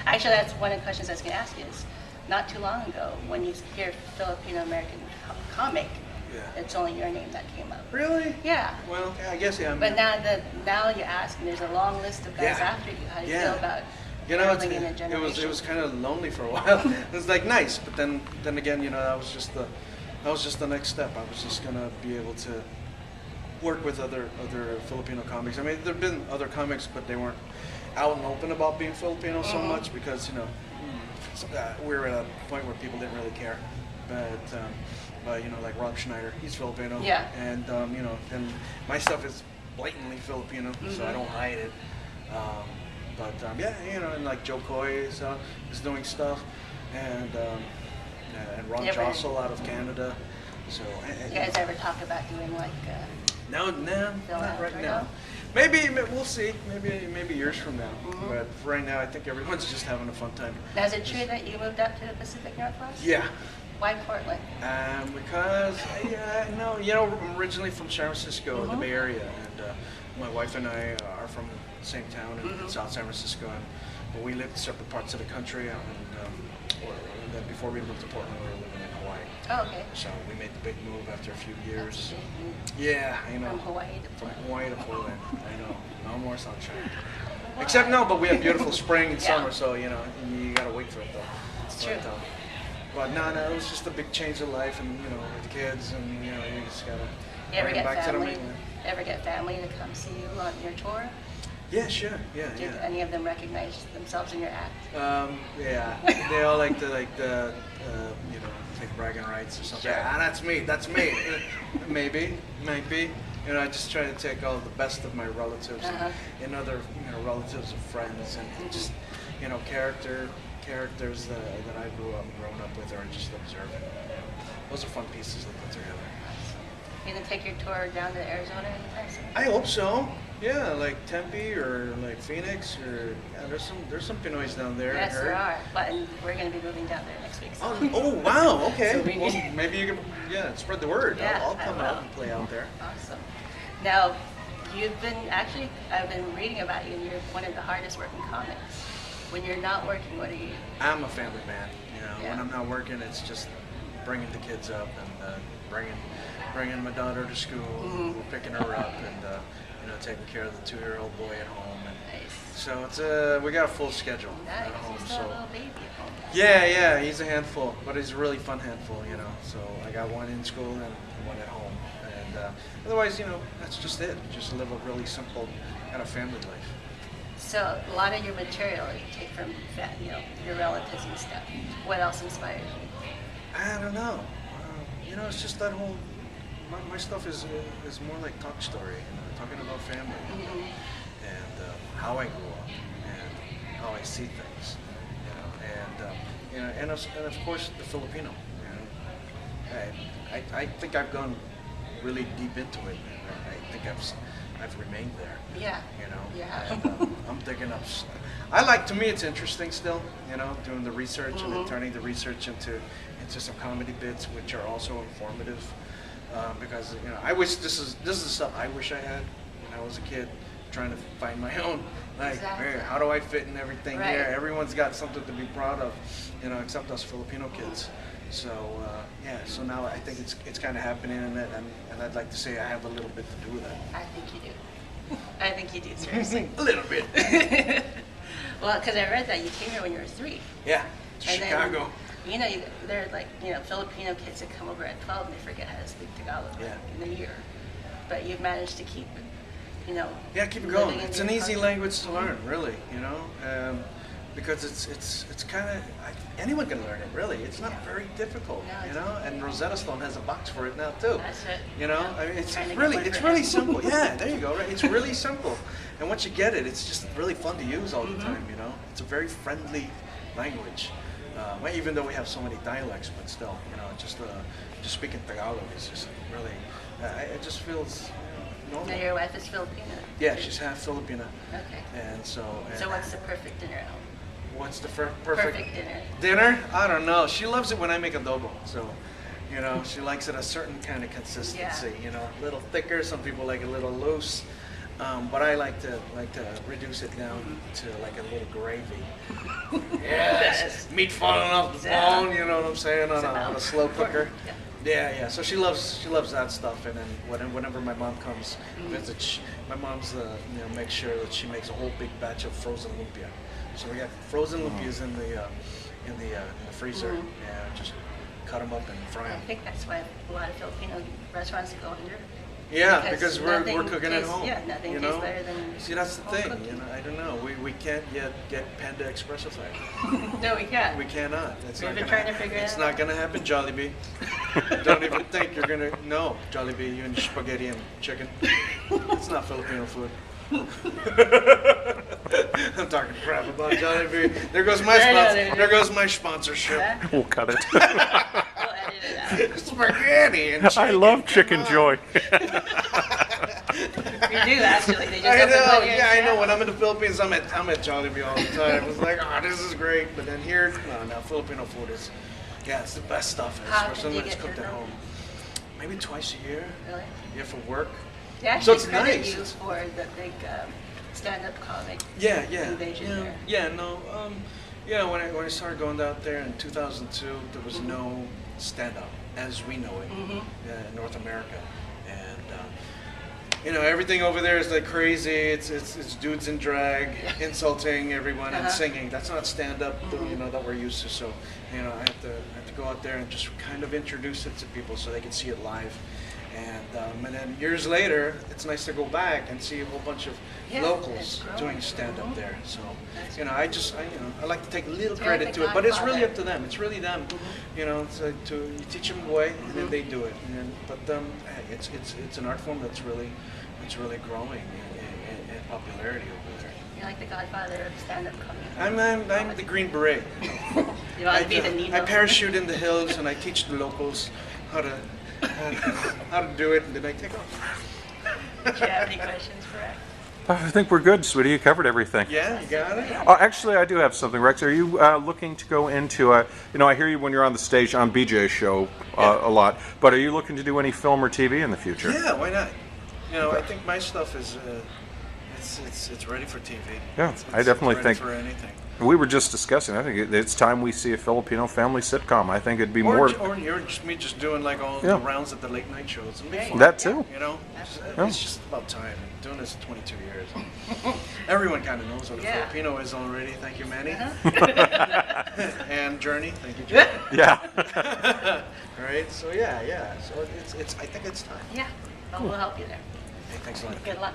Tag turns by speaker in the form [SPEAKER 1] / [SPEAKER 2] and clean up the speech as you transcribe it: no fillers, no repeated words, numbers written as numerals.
[SPEAKER 1] Actually, that's one of the questions I was going to ask you is, not too long ago, when you hear Filipino-American comic, it's only your name that came up.
[SPEAKER 2] Really?
[SPEAKER 1] Yeah.
[SPEAKER 2] Well, I guess, yeah.
[SPEAKER 1] But now you ask, and there's a long list of guys after you. How do you feel about building in a generation?
[SPEAKER 2] It was kind of lonely for a while. It was like nice, but then again, that was just the next step. I was just gonna be able to work with other Filipino comics. I mean, there've been other comics, but they weren't out and open about being Filipino so much because we were at a point where people didn't really care. But like Rob Schneider, he's Filipino.
[SPEAKER 1] Yeah.
[SPEAKER 2] And and my stuff is blatantly Filipino, so I don't hide it. And like Joe Coy is doing stuff, and Ron Jossel out of Canada. So
[SPEAKER 1] you guys ever talk about doing like?
[SPEAKER 2] No, not right now. Maybe we'll see. Maybe years from now. But for right now, I think everyone's just having a fun time.
[SPEAKER 1] Now, is it true that you moved up to the Pacific Northwest?
[SPEAKER 2] Yeah.
[SPEAKER 1] Why Portland?
[SPEAKER 2] Because I'm originally from San Francisco, the Bay Area, and my wife and I are from the same town in South San Francisco, but we lived in separate parts of the country. And then before we moved to Portland, we were living in Hawaii.
[SPEAKER 1] Oh, okay.
[SPEAKER 2] So we made the big move after a few years.
[SPEAKER 1] Yeah, I know. From
[SPEAKER 2] Hawaii to Portland. I know. No more sunshine. Except but we have beautiful spring and summer, so you gotta wait for it though.
[SPEAKER 1] It's true.
[SPEAKER 2] But no, it was just a big change of life, and with kids, and you just gotta.
[SPEAKER 1] You ever get family? Ever get family to come see you on your tour?
[SPEAKER 2] Yeah, sure. Yeah,
[SPEAKER 1] Did any of them recognize themselves in your act?
[SPEAKER 2] Yeah, they all like the take bragging rights or something.
[SPEAKER 1] Sure.
[SPEAKER 2] That's me. maybe. I just try to take all the best of my relatives and other relatives and friends, and just characters that I grown up with, or just observing. Those are fun pieces to put together.
[SPEAKER 1] You gonna take your tour down to Arizona anytime soon?
[SPEAKER 2] I hope so. Yeah, like Tempe or like Phoenix, or there's some Pinoys down there.
[SPEAKER 1] Yes, there are. But we're gonna be moving down there next week. So.
[SPEAKER 2] Oh wow, okay.
[SPEAKER 1] So
[SPEAKER 2] well, maybe you can spread the word.
[SPEAKER 1] Yeah,
[SPEAKER 2] I'll come out and play out there.
[SPEAKER 1] Awesome. Now, I've been reading about you, and you're one of the hardest working comics. When you're not working, what are you?
[SPEAKER 2] I'm a family man. When I'm not working, it's just bringing the kids up and bringing my daughter to school, picking her up, and taking care of the 2-year-old boy at home. And so we got a full schedule at home.
[SPEAKER 1] You still have a little baby at home.
[SPEAKER 2] Yeah, he's a handful, but he's a really fun handful. So I got one in school and one at home, and otherwise, that's just it. Just live a really simple kind of family life.
[SPEAKER 1] So a lot of your material you take from your relatives and stuff. What else inspires you?
[SPEAKER 2] I don't know. It's just that whole. My stuff is more like talk story, talking about family and how I grew up and how I see things, and of course the Filipino. I think I've gone really deep into it, and I think I've remained there.
[SPEAKER 1] Yeah. Yeah.
[SPEAKER 2] And, I'm digging up. To me, it's interesting still. Doing the research and then turning the research into some comedy bits, which are also informative. Because I wish this is the stuff I wish I had when I was a kid, trying to find my own.
[SPEAKER 1] Exactly.
[SPEAKER 2] How do I fit in everything here?
[SPEAKER 1] Right.
[SPEAKER 2] Everyone's got something to be proud of, except us Filipino kids. So so now I think it's kind of happening, and I'd like to say I have a little bit to do with that.
[SPEAKER 1] I think you do. I think you do, seriously.
[SPEAKER 2] A little bit.
[SPEAKER 1] Well, because I read that you came here when you were 3.
[SPEAKER 2] Yeah, to
[SPEAKER 1] and
[SPEAKER 2] Chicago.
[SPEAKER 1] Then, there are like Filipino kids that come over at 12 and they forget how to speak Tagalog in a year. But you've managed to keep,
[SPEAKER 2] Yeah, keep it going. It's an easy language to learn, really. Because it's kind of anyone can learn it. Really, it's not very difficult. And Rosetta Stone has a box for it now too.
[SPEAKER 1] That's it.
[SPEAKER 2] I mean, it's really simple. Yeah, there you go. Right, it's really simple. And once you get it, it's just really fun to use all the time. It's a very friendly language. Even though we have so many dialects, but still, just speaking Tagalog is just really. It just feels normal.
[SPEAKER 1] Now your wife is Filipino.
[SPEAKER 2] Yeah, she's half Filipino.
[SPEAKER 1] Okay.
[SPEAKER 2] And so.
[SPEAKER 1] So what's the perfect dinner?
[SPEAKER 2] What's the
[SPEAKER 1] Perfect dinner?
[SPEAKER 2] Dinner? I don't know. She loves it when I make adobo. So, she likes it a certain kind of consistency. A little thicker. Some people like it a little loose. But I like to reduce it down to like a little gravy. Yes, meat falling off the bone. You know what I'm saying? On a slow cooker. Yeah. So she loves that stuff. And then whenever my mom comes visit, my mom's makes sure that she makes a whole big batch of frozen lumpia. So we got frozen lumpias in the freezer. Yeah, just cut them up and fry them.
[SPEAKER 1] I think that's why a lot of Filipino restaurants go under.
[SPEAKER 2] Yeah, because we're cooking at home.
[SPEAKER 1] Yeah, nothing tastes better than.
[SPEAKER 2] See, that's the
[SPEAKER 1] home
[SPEAKER 2] thing.
[SPEAKER 1] cooking.
[SPEAKER 2] I don't know. We can't yet get Panda Espresso flag.
[SPEAKER 1] No, we can't.
[SPEAKER 2] We cannot.
[SPEAKER 1] We've been trying to figure it out.
[SPEAKER 2] It's not gonna happen, Jollibee. Don't even think you're gonna. No, Jollibee, you and your spaghetti and chicken. It's not Filipino food. I'm talking crap about Jollibee. There goes my sponsor. There goes my sponsorship.
[SPEAKER 3] We'll cut it.
[SPEAKER 1] We'll edit it out.
[SPEAKER 2] Spaghetti and chicken.
[SPEAKER 3] I love Chicken Joy.
[SPEAKER 1] You do actually. They just
[SPEAKER 2] I
[SPEAKER 1] opened
[SPEAKER 2] know.
[SPEAKER 1] one here in
[SPEAKER 2] Yeah, I know.
[SPEAKER 1] Seattle.
[SPEAKER 2] When I'm in the Philippines, I'm at Jollibee all the time. It's like, oh, this is great. But then here, no, Filipino food is, it's the best stuff.
[SPEAKER 1] How
[SPEAKER 2] Especially
[SPEAKER 1] often do
[SPEAKER 2] when
[SPEAKER 1] you
[SPEAKER 2] it's
[SPEAKER 1] get to
[SPEAKER 2] cooked at
[SPEAKER 1] them?
[SPEAKER 2] home. Maybe twice a year.
[SPEAKER 1] Really?
[SPEAKER 2] Yeah, for work.
[SPEAKER 1] They actually
[SPEAKER 2] it's
[SPEAKER 1] credit
[SPEAKER 2] nice.
[SPEAKER 1] you for the big stand-up comic
[SPEAKER 2] Yeah.
[SPEAKER 1] invasion there.
[SPEAKER 2] Yeah, no. When I started going out there in 2002, there was no stand-up as we know it in North America, and everything over there is like crazy. It's dudes in drag insulting everyone and singing. That's not stand-up, that we're used to. So, I have to go out there and just kind of introduce it to people so they can see it live. And then years later, it's nice to go back and see a whole bunch of locals doing stand-up there. So, I like to take a little credit to it, but it's really up to them. It's really them, so you teach them the way, and then they do it. But it's an art form that's really growing in popularity over there.
[SPEAKER 1] You're like the godfather of stand-up comedy.
[SPEAKER 2] I'm the Green Beret.
[SPEAKER 1] You want to be the needle.
[SPEAKER 2] I parachute in the hills and I teach the locals how to do it, and then I take off.
[SPEAKER 1] Do you have any questions for Rex?
[SPEAKER 3] I think we're good, sweetie. You covered everything.
[SPEAKER 2] Yeah, you got it.
[SPEAKER 3] Oh, actually, I do have something, Rex. Are you looking to go into I hear you when you're on the stage on BJ's show a lot, but are you looking to do any film or TV in the future?
[SPEAKER 2] Yeah, why not? I think my stuff is it's ready for TV.
[SPEAKER 3] Yeah,
[SPEAKER 2] it's
[SPEAKER 3] I definitely
[SPEAKER 2] ready
[SPEAKER 3] think.
[SPEAKER 2] for anything.
[SPEAKER 3] We were just discussing. I think it's time we see a Filipino family sitcom. I think it'd be more.
[SPEAKER 2] Or you're just doing like all the rounds at the late night shows. It'd be fun.
[SPEAKER 3] That too.
[SPEAKER 2] It's just about time. I'm doing this 22 years. Everyone kind of knows what a Filipino is already. Thank you, Manny. And Journey. Thank you, Journey.
[SPEAKER 3] Yeah.
[SPEAKER 2] Right. So yeah. So it's. I think it's time.
[SPEAKER 1] Yeah. Well, we'll help you there.
[SPEAKER 2] Hey, thanks a lot.
[SPEAKER 1] Good luck.